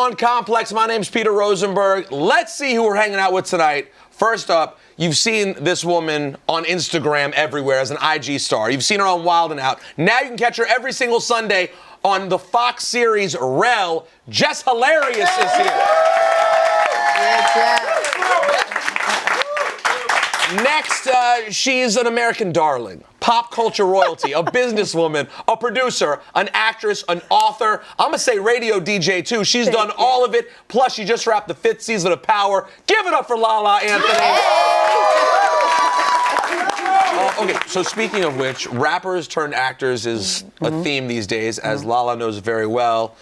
on Complex. My name's Peter Rosenberg. Let's see who we're hanging out with tonight. First up, you've seen this woman on Instagram everywhere as an IG star. You've seen her on Wild 'N Out. Now you can catch her every single Sunday on the Fox series Rel. Jess Hilarious is here. Next, she's an American darling, pop culture royalty, a businesswoman, a producer, an actress, an author. I'm going to say radio DJ, too. She's done all of it. Plus, she just wrapped the 5th season of Power. Give it up for Lala, Anthony. Okay, so speaking of which, rappers turned actors is a theme these days, as Lala knows very well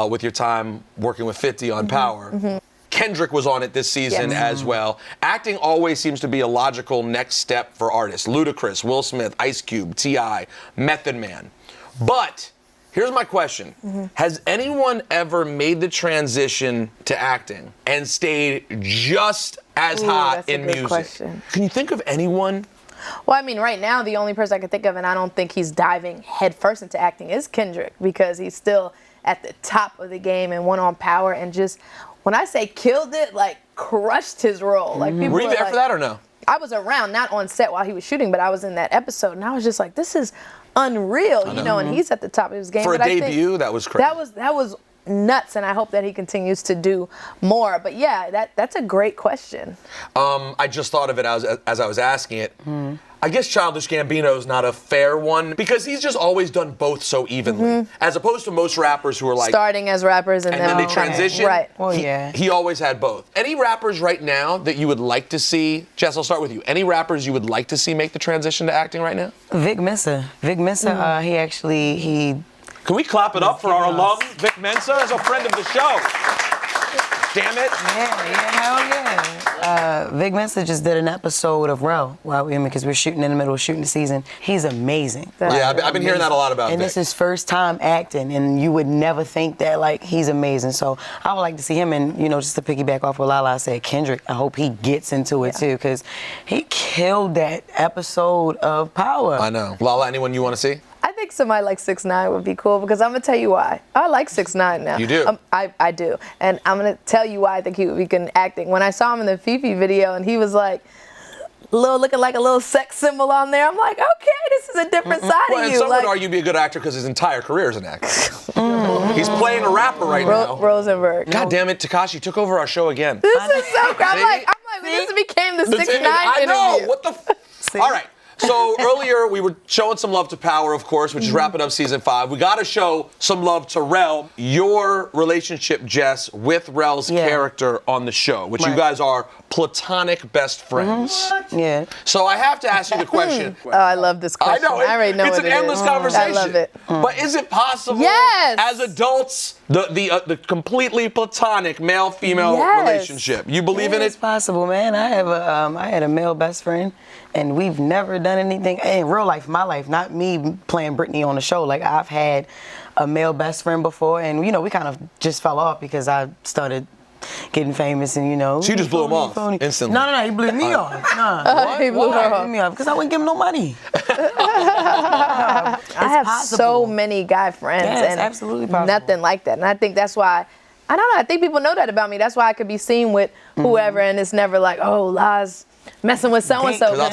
with your time working with 50 on Power. Kendrick was on it this season as well. Acting always seems to be a logical next step for artists. Ludacris, Will Smith, Ice Cube, T.I., Method Man. But here's my question. Has anyone ever made the transition to acting and stayed just as hot in music? Question. Can you think of anyone? Well, I mean, right now, the only person I can think of, and I don't think he's diving headfirst into acting, is Kendrick, because he's still at the top of the game and won on Power and just, when I say killed it, like crushed his role. Like people were you there for that or no? I was around, not on set while he was shooting, but I was in that episode, and I was just like, this is unreal, you know, and he's at the top of his game. For a debut, that was crazy. That was nuts, and I hope that he continues to do more. But yeah, that's a great question. I just thought of it as I was asking it. I guess Childish Gambino's not a fair one because he's just always done both so evenly, as opposed to most rappers who are like starting as rappers and then they transition. Right. Well, he always had both. Any rappers right now that you would like to see? Jess, I'll start with you. Any rappers you would like to see make the transition to acting right now? Vic Mensa. Vic Mensa. He Can we clap it up for our alum, Vic Mensa, as a friend of the show? Damn it. Hell yeah. Vic Mensa just did an episode of Rel because we're shooting in the middle of shooting the season. He's amazing. Yeah, I've been hearing that a lot about And Vic. this is his first time acting, and you would never think that, like, he's amazing. So I would like to see him, and, you know, just to piggyback off what Lala said, Kendrick, I hope he gets into it, too, because he killed that episode of Power. I know. Lala, anyone you want to see? I think somebody like 6ix9ine would be cool because I'm gonna tell you why. I like 6ix9ine now. You do? I do, and I'm gonna tell you why I think he would be good in acting. When I saw him in the Fifi video and he was like, looking like a little sex symbol on there, I'm like, okay, this is a different side Well, of and you. some would argue he'd be a good actor because his entire career is an actor. He's playing a rapper right now. Rosenberg. God damn it, Tekashi took over our show again. This is so great. I'm like, this became the 6ix9ine interview. I know. What the? All right. So earlier we were showing some love to Power, of course, which is wrapping up season 5. We got to show some love to Rel. Your relationship, Jess, with Rel's character on the show, which you guys are platonic best friends. Yeah. So I have to ask you the question. Oh, I love this question. I know. I already know it's what an endless conversation. I love it. But is it possible as adults, the completely platonic male-female relationship? You believe in it? It's possible, man. I had a male best friend, and we've never done anything in real life, my life, not me playing Britney on the show. Like, I've had a male best friend before, and, you know, we kind of just fell off because I started getting famous, and, you know. So you just blew him off instantly? No, he blew me off. He blew her off. Me off because I wouldn't give him no money. I have so many guy friends, and absolutely possible. Nothing like that. And I think that's why, I don't know, I think people know that about me. That's why I could be seen with whoever, and it's never like, oh, Laz messing with so-and-so. I'll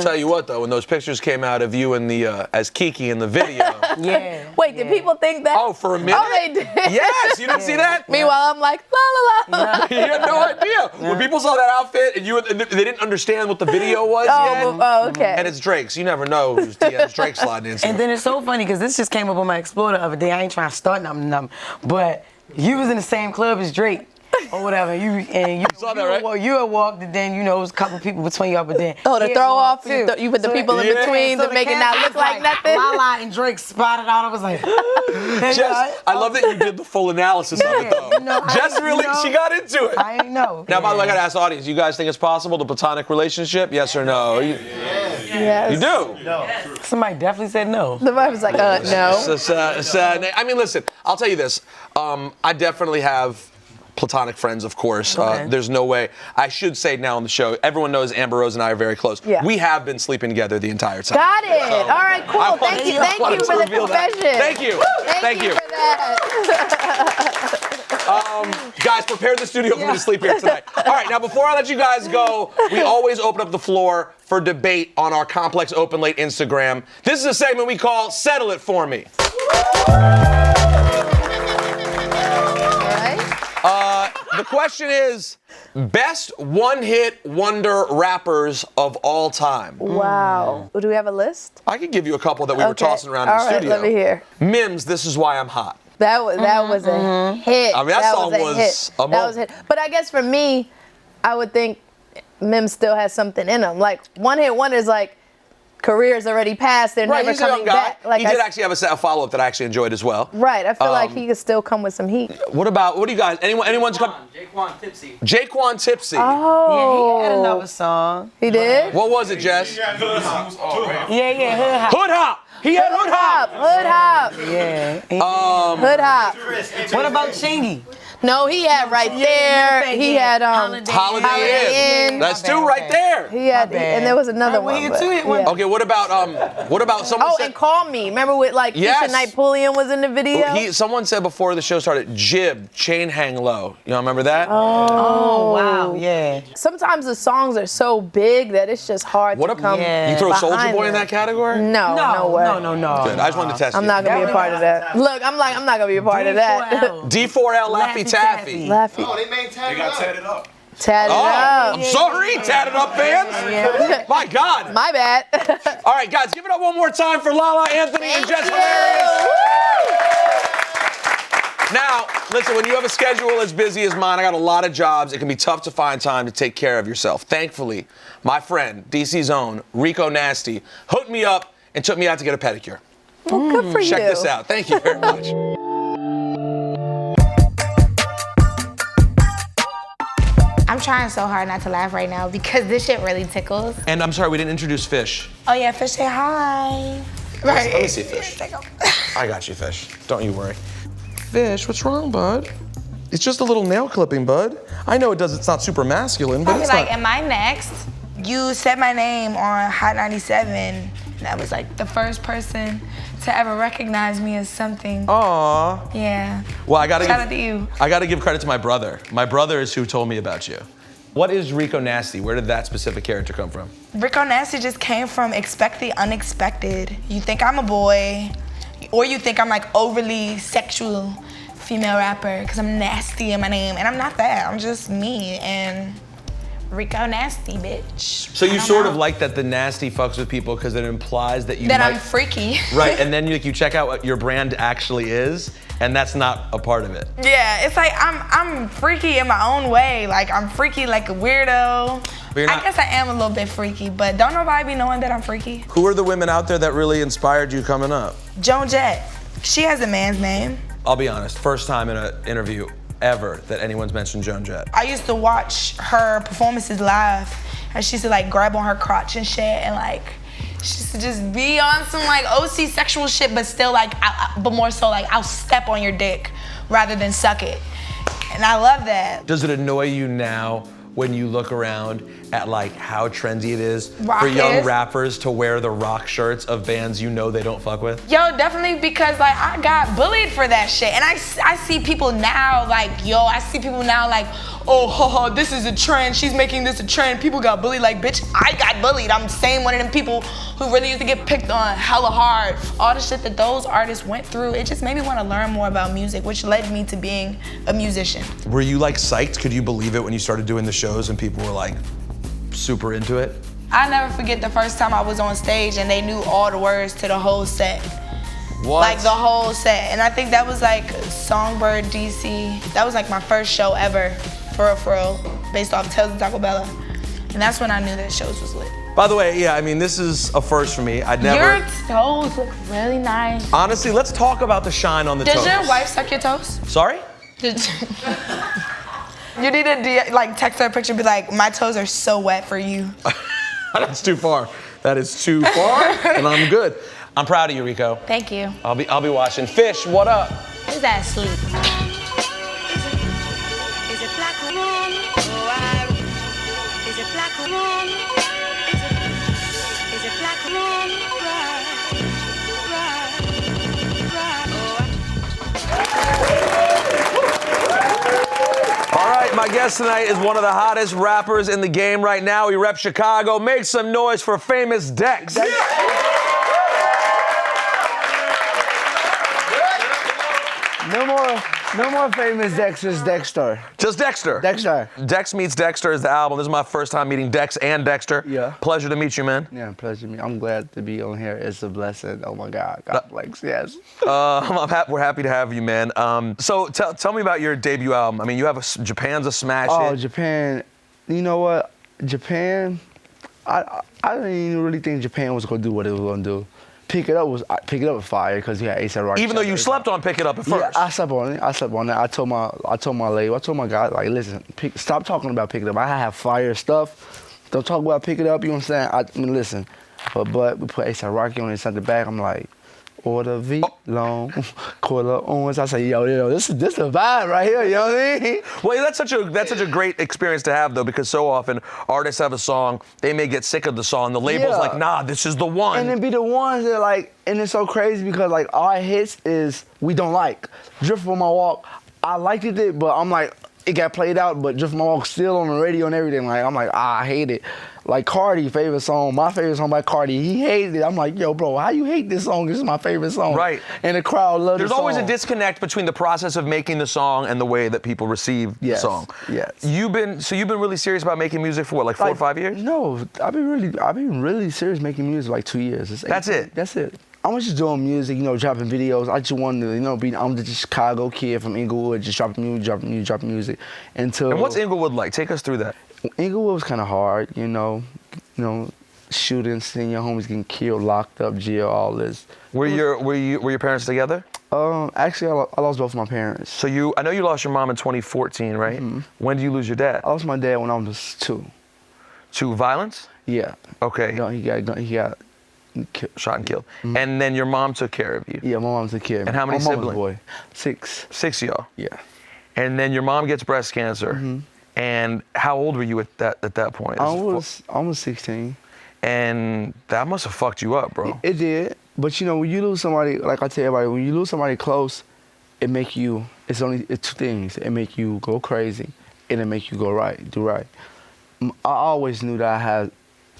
tell you what, though, when those pictures came out of you in the as Kiki in the video. Wait, did people think that? Oh, for a minute? Oh, they did. Yes, you didn't see that? Meanwhile, I'm like, la, la, la. You had no idea. When people saw that outfit and they didn't understand what the video was yet. Oh, okay. And it's Drake's. You never know who's DM's Drake sliding in. And then it's so funny because this just came up on my Explore the other day. I ain't trying to start nothing, but you was in the same club as Drake. Or whatever, you saw that, right? You had walked, and then, you know, it was a couple people between y'all, but then the throw off, you put the people in between to make it not look like nothing. Lala and Drake spotted out. I was like, Jess, I love that you did the full analysis of it, though. Jess really, she got into it. I know. Now, by the way, I gotta ask the audience, you guys think it's possible, the platonic relationship? Yes or no? Yes. You do? No. Somebody definitely said no. The vibe was like, no. I mean, listen, I'll tell you this. I definitely have platonic friends, of course. There's no way. I should say now on the show, everyone knows Amber Rose and I are very close. Yeah. We have been sleeping together the entire time. Got it. So, all right, cool. Thank you for the confession. Thank you. Thank you for that. Guys, prepare the studio for me to sleep here tonight. All right, now before I let you guys go, we always open up the floor for debate on our Complex Open Late Instagram. This is a segment we call Settle It For Me. The question is, best one-hit wonder rappers of all time. Wow. Do we have a list? I could give you a couple that we were tossing around in the studio. All right, let me hear. Mims, This Is Why I'm Hot. That was a hit. I mean, that song was a That was a hit. But I guess for me, I would think Mims still has something in him. Like, one hit wonders, like, career's already passed. They're never he's a young coming guy. back. Like, he did actually have a follow-up that I actually enjoyed as well. Right. I feel like he could still come with some heat. What do you guys, anyone's come? Jaquan Tipsy. Jaquan Tipsy. Oh. Yeah, he had another song. He did? What was it, Jess? Yeah, Hood Hop. Hood Hop. He had Hood Hop. Hood Hop. Yeah. Hood Hop. What about Chingy? No, he had right there. He had Holiday Inn. That's two right there. He had, and there was another one. He but, two-hit one. yeah. Okay, what about someone Oh, said? and Call Me. Remember with like Yes. Keisha Knight Pulliam was in the video? Someone said before the show started, Jib, Chain Hang Low. You all remember that? Oh, wow, yeah. Sometimes the songs are so big that it's just hard to come. You throw Soulja behind Boy in them. that category? No, no way. No. Good. I just wanted to test I'm you. not gonna be a part of that. Look, I'm not gonna be a part of that. D4L Laffy Taffy. Laffy. Oh, they made Tatted Up. Tatted Up. Tatted Oh, up. I'm sorry, Tatted Up fans. Yeah. My God. My bad. All right, guys, give it up one more time for Lala, Anthony, and Jess. Now, listen, when you have a schedule as busy as mine, I got a lot of jobs. It can be tough to find time to take care of yourself. Thankfully, my friend, DC's own, Rico Nasty, hooked me up and took me out to get a pedicure. Well, good for you. Check this out. Thank you very much. I'm trying so hard not to laugh right now because this shit really tickles. And I'm sorry, we didn't introduce Fish. Oh yeah, Fish, say hi. Right. Let me see Fish. I got you, Fish. Don't you worry. Fish, what's wrong, bud? It's just a little nail clipping, bud. I know it's not super masculine, but it's like, not. am I next? You said my name on Hot 97, and that was like the first person to ever recognize me as something. Aw. Yeah. Well, I gotta Shout out to you. I gotta give credit to my brother. My brother is who told me about you. What is Rico Nasty? Where did that specific character come from? Rico Nasty just came from expect the unexpected. You think I'm a boy, or you think I'm like overly sexual female rapper because I'm nasty in my name, and I'm not that. I'm just me and Rico Nasty, bitch. So you sort of like that the nasty fucks with people because it implies that you I'm freaky. Right, and then you check out what your brand actually is, and that's not a part of it. Yeah, it's like I'm freaky in my own way. Like I'm freaky like a weirdo. I guess I am a little bit freaky, but don't nobody be knowing that I'm freaky. Who are the women out there that really inspired you coming up? Joan Jett. She has a man's name. I'll be honest, first time in an interview ever that anyone's mentioned Joan Jett. I used to watch her performances live, and she used to like grab on her crotch and shit, and like she used to just be on some like OC sexual shit, but still like, but more so like I'll step on your dick rather than suck it, and I love that. Does it annoy you now when you look around at like how trendy it is Rock for young is. rappers to wear the rock shirts of bands you know they don't fuck with? Yo, definitely, because like I got bullied for that shit, and I see people now like, oh, this is a trend, she's making this a trend, people got bullied. Like, bitch, I got bullied. I'm saying one of them people who really used to get picked on hella hard. All the shit that those artists went through, it just made me want to learn more about music, which led me to being a musician. Were you like psyched? Could you believe it when you started doing the shows and people were like super into it? I never forget the first time I was on stage and they knew all the words to the whole set. What? Like the whole set. And I think that was like Songbird DC. That was like my first show ever, for real, based off Tales of Taco Bella. And that's when I knew that shows was lit. By the way, yeah, I mean, this is a first for me. I'd never. Your toes look really nice. Honestly, let's talk about the shine on the toes. Did your wife suck your toes? Sorry? You need to like text her a picture and be like, my toes are so wet for you. That's too far. That is too far, and I'm good. I'm proud of you, Rico. Thank you. I'll be watching. Fish, what up? His ass sleep. Is it black or moon? Is it black or moon? Is it black or moon? our guest tonight is one of the hottest rappers in the game right now. He reps Chicago. Make some noise for famous Dex. No more famous Dex, just Dexter. Just Dexter. Dexter. Dex Meets Dexter is the album. This is my first time meeting Dex and Dexter. Yeah. Pleasure to meet you, man. Yeah, pleasure me. I'm glad to be on here. It's a blessing. Oh my God. God bless. Yes. We're happy to have you, man. So tell me about your debut album. I mean, you have Japan's a smash Oh, hit. Japan. You know what? Japan. I didn't even really think Japan was gonna do what it was gonna do. Pick It Up was fire because you had A$AP Rocky. Even though you slept on Pick It Up at Yeah, first. I slept on it. I told my lady, I told my guy, like, listen, stop talking about Pick It Up. I have fire stuff. Don't talk about Pick It Up. You know what I'm saying? I mean, listen. But we put A$AP Rocky on it, sent it back. I'm like, order V long, quarter ons. I say, yo, this is a vibe right here. You know what I mean? Well, that's such a great experience to have though, because so often artists have a song, they may get sick of the song. The label's Yeah. like, nah, this is the one. And then be the ones that like, and it's so crazy because like our hits is we don't like. Drift for My Walk, I liked it, but I'm like, it got played out, but Drift for My Walk still on the radio and everything. Like I'm like, I hate it. Like Cardi, favorite song, my favorite song by Cardi, he hated it. I'm like, yo, bro, how you hate this song? This is my favorite song. Right. And the crowd loved There's the song. always a disconnect between the process of making the song and the way that people receive the Yes, song. yes. You've been really serious about making music for what, like 4 or 5 years? No, I've been really serious making music like 2 years. That's it? That's it. I was just doing music, dropping videos. I just wanted to, I'm the Chicago kid from Inglewood, just dropping music. And what's Inglewood like? Take us through that. Inglewood was kind of hard, shootings, seeing your homies getting killed, locked up, jail, all this. Were your parents together? Actually, I lost both of my parents. So I know you lost your mom in 2014, right? Mm-hmm. When did you lose your dad? I lost my dad when I was 2. To violence? Yeah. Okay. He got killed. Shot and killed. And then your mom took care of you. Yeah, my mom took care of me. And how many my mom was siblings? a boy. 6. 6 of y'all. Yeah. And then your mom gets breast cancer. And how old were you at that point? I was 16. And that must have fucked you up, bro. It did. But when you lose somebody, like I tell everybody, when you lose somebody close, it's 2 things. It make you go crazy and it make you do right. I always knew that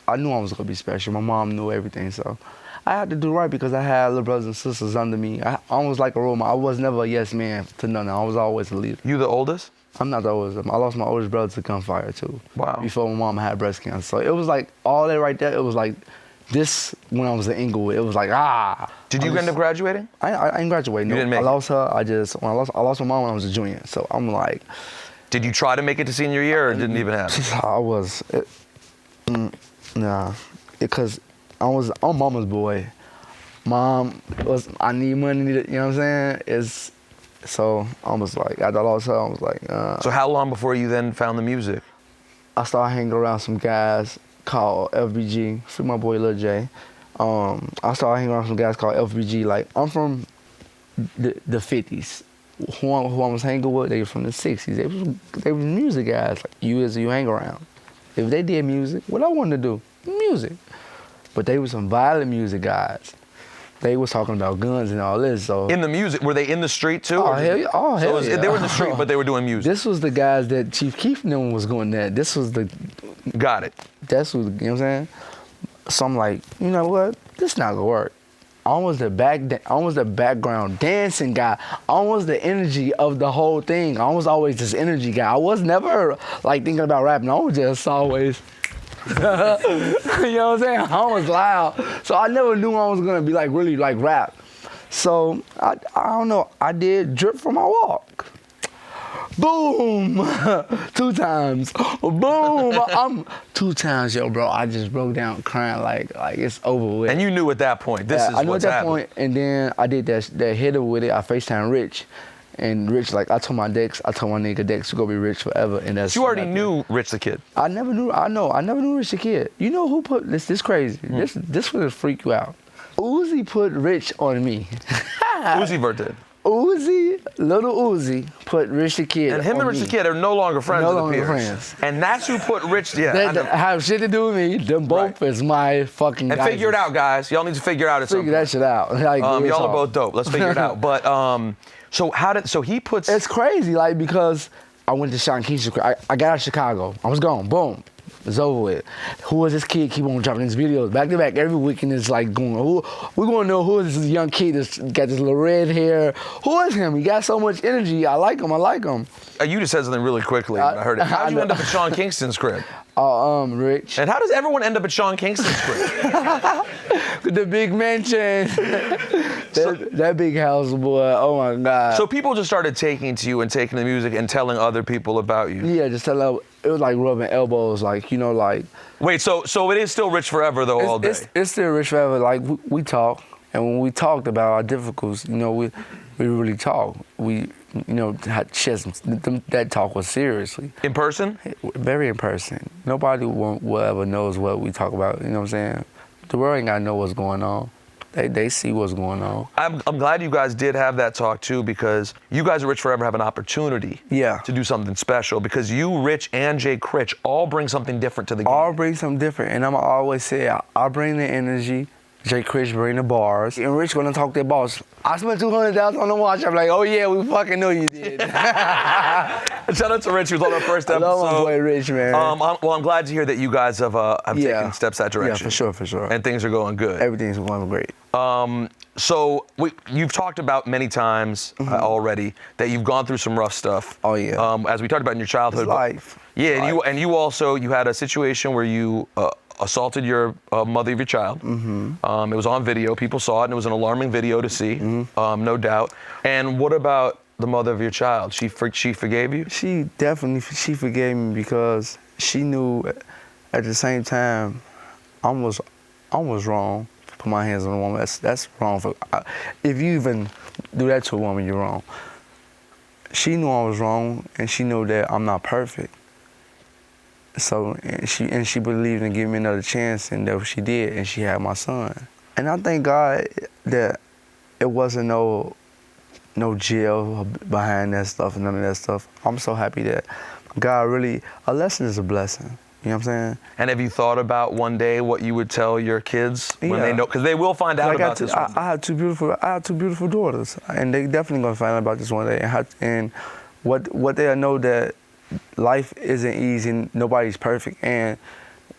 I knew I was gonna be special. My mom knew everything, so I had to do right because I had little brothers and sisters under me. I was like a role model. I was never a yes man to none. I was always a leader. You the oldest? I'm not the oldest. I lost my oldest brother to gunfire too. Wow. Before my mom had breast cancer. So it was like all that right there. It was like this when I was in Inglewood. It was like Did you end up graduating? I didn't graduate. No. You didn't make I lost her. I lost my mom when I was a junior. So I'm like. Did you try to make it to senior year or it didn't even happen? I was. Nah. Because I'm mama's boy. Mom was. I need money. You know what I'm saying? So I was like, after I lost her, I was like. So how long before you then found the music? I started hanging around some guys called FBG. Free my boy Lil J. I started hanging around some guys called FBG. Like I'm from the 50s. Who I was hanging with, they were from the 60s. They were music guys. Like you hang around. If they did music, what I wanted to do, music. But they were some violent music guys. They was talking about guns and all this. So in the music, were they in the street too? Oh hell yeah! Oh hell yeah! They were in the street, but they were doing music. This was the guys that Chief Keef knew was going there. This was the. Got it. That's what, you know what I'm saying? So I'm like, you know what? This not gonna work. I was the background dancing guy. I was the energy of the whole thing. I was always this energy guy. I was never like thinking about rapping. I was just always, you know what I'm saying? I was loud. So I never knew I was gonna be like really like rap. So I don't know. I did Drip for My Walk. Boom! 2 times. Boom! I'm 2 times, yo, bro. I just broke down crying like it's over with. And you knew at that point, this is I knew what's at that happening. point, and then I did that hitter with it. I FaceTime Rich, and Rich I told my nigga Dex to go be rich forever, and that's. You already knew Rich the Kid. I never knew Rich the Kid. You know who put this crazy? This would freak you out. Uzi put Rich on me. Uzi Vert did. Little Uzi put Rich the Kid. And him and Rich the Kid are no longer friends. No it longer appears. friends. And that's who put Rich. Yeah. I know. That have shit to do with me. Them both is my fucking. And figure it out, guys. Y'all need to figure out at some Figure point. that shit out. Like, Y'all are both dope. Let's figure it out. But so he puts. It's crazy, like because I went to Sean Keith's crib. I got out of Chicago. I was gone. Boom. It's over with. Who is this kid? Keep on dropping these videos back to back every weekend. It's like going. We're gonna know who is this young kid that's got this little red hair. Who is him? He got so much energy. I like him. You just said something really quickly when I heard it. How'd you end up at Sean Kingston's crib? Rich. And how does everyone end up at Sean Kingston's crib? The big mansion. that big house, boy. Oh my God. So people just started taking to you and taking the music and telling other people about you. Yeah, just tell them. It was like rubbing elbows, like, you know, like. Wait, so it is still Rich Forever though all day? It's still Rich Forever. Like we talk, and when we talked about our difficulties, you know, we really talk. We, you know, had that talk was seriously. In person? Very in person. Nobody will ever knows what we talk about. You know what I'm saying? The world ain't gotta know what's going on. They see what's going on. I'm glad you guys did have that talk too, because you guys at Rich Forever have an opportunity to do something special, because you, Rich, and Jay Critch all bring something different to the game. All bring something different, and I'm always say I bring the energy. Jay Critch bring the bars, and Rich gonna talk their boss. I spent $200 on the watch. I'm like, oh yeah, we fucking know you did. Shout out to Rich, who was on our first episode. I love my boy Rich, man. I'm glad to hear that you guys have taken steps that direction. Yeah, for sure. And things are going good. Everything's going great. So you've talked about many times already that you've gone through some rough stuff. Oh yeah. As we talked about in your childhood. It's life. Yeah, and you also had a situation where you assaulted your mother of your child. It was on video. People saw it, and it was an alarming video to see, no doubt. And what about the mother of your child? She forgave you? She forgave me because she knew at the same time I was wrong. Put my hands on a woman. That's wrong. If you even do that to a woman, you're wrong. She knew I was wrong, and she knew that I'm not perfect. So and she believed in giving me another chance, and that's what she did, and she had my son. And I thank God that it wasn't no jail behind that stuff and none of that stuff. I'm so happy that God really, a lesson is a blessing. You know what I'm saying? And have you thought about one day what you would tell your kids when they know? Because they will find out about this one. I have two beautiful daughters, and they definitely gonna find out about this one day. And what they'll know that life isn't easy. Nobody's perfect, and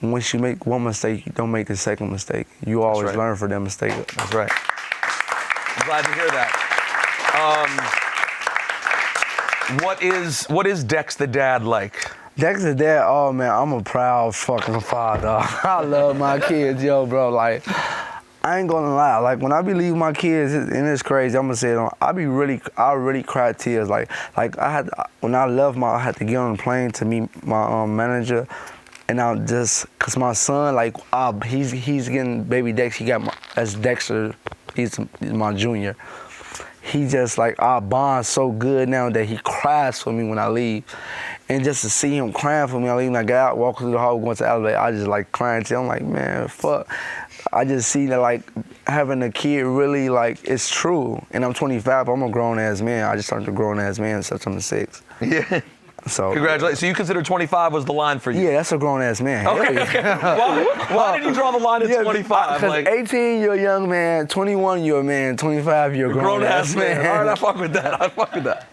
once you make one mistake, you don't make the second mistake. You always learn from that mistake. That's right. I'm glad to hear that. What is Dex the dad like? Dex the dad, oh man, I'm a proud fucking father. I love my kids, yo, bro. Like, I ain't gonna lie. Like, when I be leaving my kids, and it's crazy, I'm gonna say it, I really cry tears. Like when I left I had to get on the plane to meet my manager, and cause my son, like, he's getting baby Dex. That's Dexter. He's my junior. He just like, our bond so good now that he cries for me when I leave. And just to see him crying for me, I leave, I got out, walking through the hall, going to the elevator, I just like crying too. I'm like, man, fuck. I just see that like having a kid really like, it's true. And I'm 25, I'm a grown ass man. I just turned a grown ass man in September 6th. Yeah. So congratulations. So you consider 25 was the line for you? Yeah, that's a grown ass man. Okay. Why did you draw the line at 25? Because like, 18, you're a young man. 21, you're a man. 25, you're a grown ass man. All right, I fuck with that.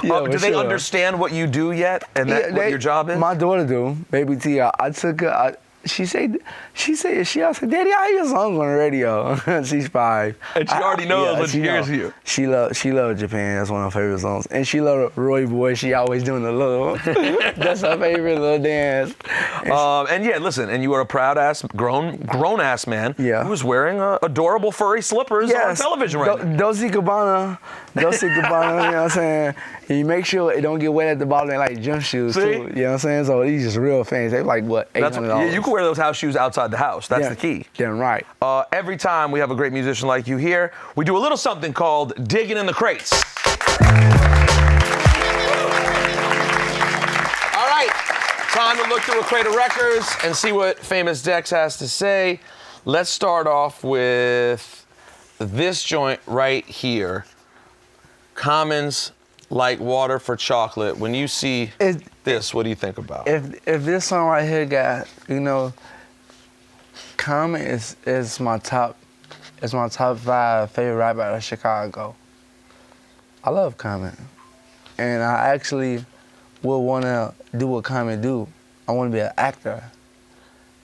Yeah, do they understand what you do yet and what your job is? My daughter do. Baby T, I took her. She said, I said, Daddy, I hear your songs on the radio. She's 5. And she already knows when she hears you. She loves Japan. That's one of her favorite songs. And she loves Roy Boy. She always doing the little. That's her favorite little dance. And yeah, listen, and you are a proud ass, grown ass man who is wearing adorable furry slippers on television right now. Dolce Gabbana, you know what I'm saying? You make sure it don't get wet at the bottom. They like gym shoes too. You know what I'm saying? So these just real fans. They like what, $800? Yeah, you can wear those house shoes outside the house. That's the key. Damn right. Every time we have a great musician like you here, we do a little something called digging in the crates. All right, time to look through a crate of records and see what Famous Dex has to say. Let's start off with this joint right here. Commons Like Water for Chocolate. When you see this, what do you think about? If this song right here got, you know, Common is my top 5 favorite rapper out of Chicago. I love Common. And I actually would wanna do what Common do. I wanna be an actor.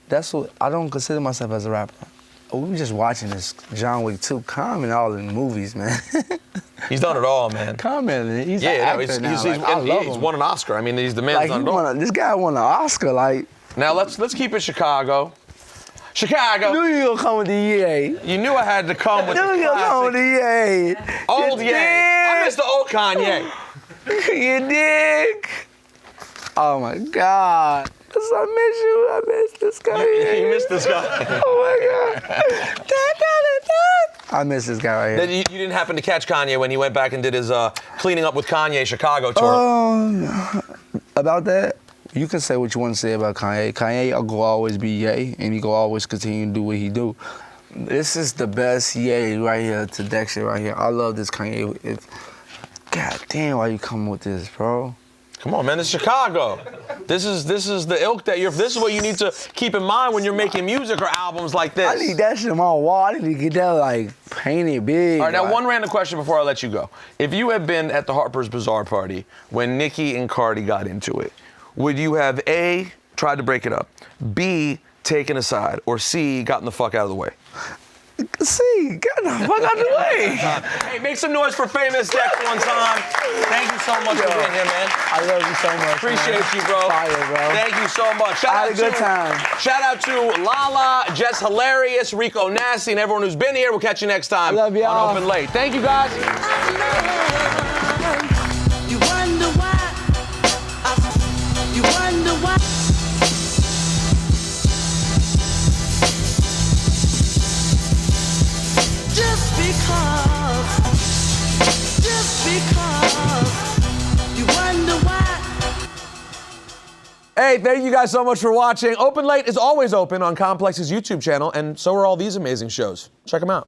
That's what, I don't consider myself as a rapper. We were just watching this John Wick 2. Common all in movies, man. He's done it all, man. Common, he's an actor now. I love he's him. won an Oscar. I mean, he's the man's done it all. This guy won an Oscar, like. Now let's keep it Chicago. Chicago. Knew you gonna come with the EA. You knew I had to come with the Knew you gonna come with the classic. EA. Old You Ye. I dig? miss the old Kanye. You dig? Oh my God. I miss you. I miss this guy. You missed this guy. Oh my God. I miss this guy right here. Then you didn't happen to catch Kanye when he went back and did his Cleaning Up with Kanye Chicago tour. About that, you can say what you want to say about Kanye. Kanye will always be Ye, and he will always continue to do what he do. This is the best Ye right here to Dexter right here. I love this Kanye. God damn, why you coming with this, bro? Come on, man, it's Chicago. This is the ilk that this is what you need to keep in mind when you're making music or albums like this. I need that shit on my wall. I need to get that like painted big. All right, now one random question before I let you go. If you had been at the Harper's Bazaar party when Nicki and Cardi got into it, would you have A, tried to break it up, B, taken aside, or C, gotten the fuck out of the way? See, get the fuck out the way. Hey, make some noise for Famous Dex one time. Thank you so much for being here, man. I love you so much. Appreciate you, bro. Fire, bro. Thank you so much. I had a good time. Shout out to Lala, Jess Hilarious, Rico Nasty, and everyone who's been here. We'll catch you next time I love y'all. on Open Late. Thank you, guys. You wonder why. You wonder why. Just because you wonder why. Hey, thank you guys so much for watching. Open Late is always open on Complex's YouTube channel, and so are all these amazing shows. Check them out.